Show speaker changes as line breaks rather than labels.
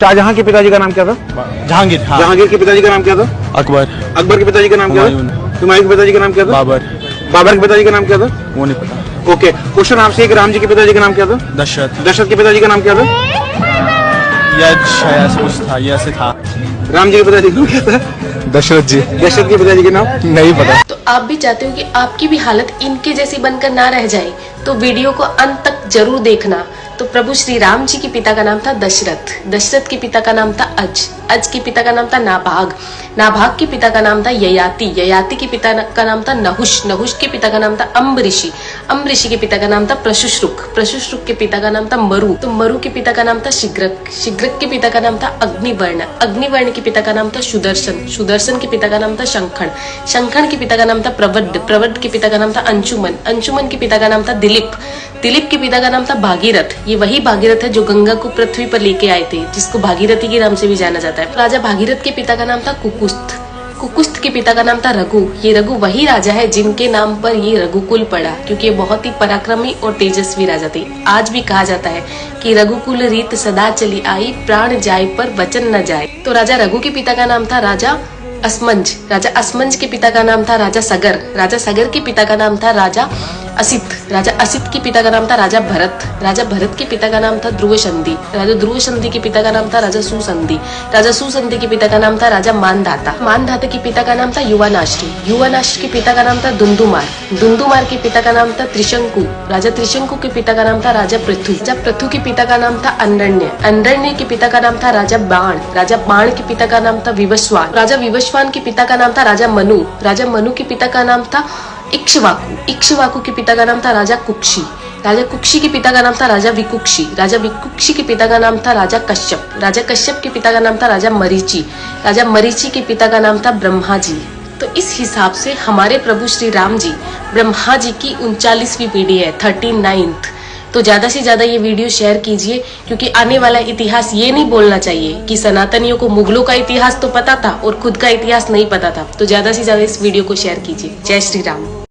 शाहजहां के पिताजी का नाम क्या था?
जहांगीर। हाँ।
जहांगीर के पिताजी का नाम क्या था?
अकबर।
अकबर के पिताजी का नाम क्या था? हुमायूं के पिताजी का नाम क्या था?
बाबर।
बाबर के पिताजी का नाम क्या था?
वो नहीं पता।
ओके, क्वेश्चन आपसे एक, राम जी के पिताजी का नाम क्या था?
दशरथ।
दशरथ के पिताजी का नाम क्या था?
यश ऐसा कुछ था, ये ऐसे था।
राम जी के पिताजी का नाम क्या था?
दशरथ जी।
दशरथ के पिताजी का नाम
नहीं पता।
तो आप भी चाहते हो कि आपकी भी हालत इनके जैसी बनकर ना रह जाए, तो वीडियो को अंत तक जरूर देखना। तो प्रभु श्री राम जी के पिता का नाम था दशरथ, दशरथ के पिता का नाम था अज के पिता का नाम था नाभाग, नाभाग के पिता का नाम था ययाति, ययाति के पिता का नाम था नहुष, नहुष के पिता का नाम था अम्बऋषि, अम्बऋषि के पिता का नाम था प्रशुश्रुक, प्रशुश्रुक के पिता का नाम था मरु, तो मरु के पिता का नाम था शिग्रक, शिग्रक के पिता का नाम था अग्निवर्ण, अग्निवर्ण के पिता का नाम था सुदर्शन, सुदर्शन के पिता का नाम था शंखण, शंखण के पिता का नाम था प्रवड्ड, प्रवड्ड के पिता का नाम था अंशुमन, अंशुमन के पिता का नाम था दिलीप, दिलीप के पिता का नाम था भागीरथ, ये वही भागीरथ है जो गंगा को पृथ्वी पर लेके आए थे, जिसको भागीरथी के नाम से भी जाना जाता है। राजा भागीरथ के पिता का नाम था कुकुस्थ, कुकुस्थ के पिता का नाम था रघु, ये रघु वही राजा है जिनके नाम पर ये रघुकुल पड़ा, क्योंकि ये बहुत ही पराक्रमी और तेजस्वी राजा थे। आज भी कहा जाता है कि रघुकुल रीत सदा चली आई, प्राण जाए पर वचन न जाए। तो राजा रघु के पिता का नाम था राजा असमंज, राजा असमंज के पिता का नाम था राजा सगर, राजा सगर के पिता का नाम था राजा असित, राजा असित के पिता का नाम था राजा भरत, राजा भरत के पिता का नाम था ध्रुव संधि, राजा ध्रुव संधि के पिता का नाम था राजा सुसंधि, राजा सुसंधि के पिता का नाम था राजा मानधाता, मानधाता के पिता का नाम था युवानाश्री, युवानाश्री के पिता का नाम था दुंदुमार, दुंदुमार के पिता का नाम था त्रिशंकु, राजा त्रिशंकु के पिता का नाम था राजा पृथु, राजा पृथु के पिता का नाम था अंडरण्य, अंडरण्य के पिता का नाम था राजा बाण, राजा बाण के पिता का नाम था विवस्वान, राजा विवस्वान के पिता का नाम था राजा मनु, राजा मनु के पिता का नाम था इक्ष्वाकु, इक्ष्वाकु के पिता का नाम था राजा कुक्षी, राजा कुक्षी के पिता का नाम था राजा विकुक्षी, राजा विकुक्षी के पिता का नाम था राजा कश्यप, राजा कश्यप के पिता का नाम था राजा मरीचि, राजा मरीचि के पिता का नाम था ब्रह्मा जी। तो इस हिसाब से हमारे प्रभु श्री राम जी ब्रह्मा जी की 39वीं पीढ़ी है, 39th। तो ज्यादा से ज्यादा ये वीडियो शेयर कीजिए, क्योंकि आने वाला इतिहास ये नहीं बोलना चाहिए कि सनातनियों को मुगलों का इतिहास तो पता था और खुद का इतिहास नहीं पता था। तो ज्यादा से ज्यादा इस वीडियो को शेयर कीजिए। जय श्री राम।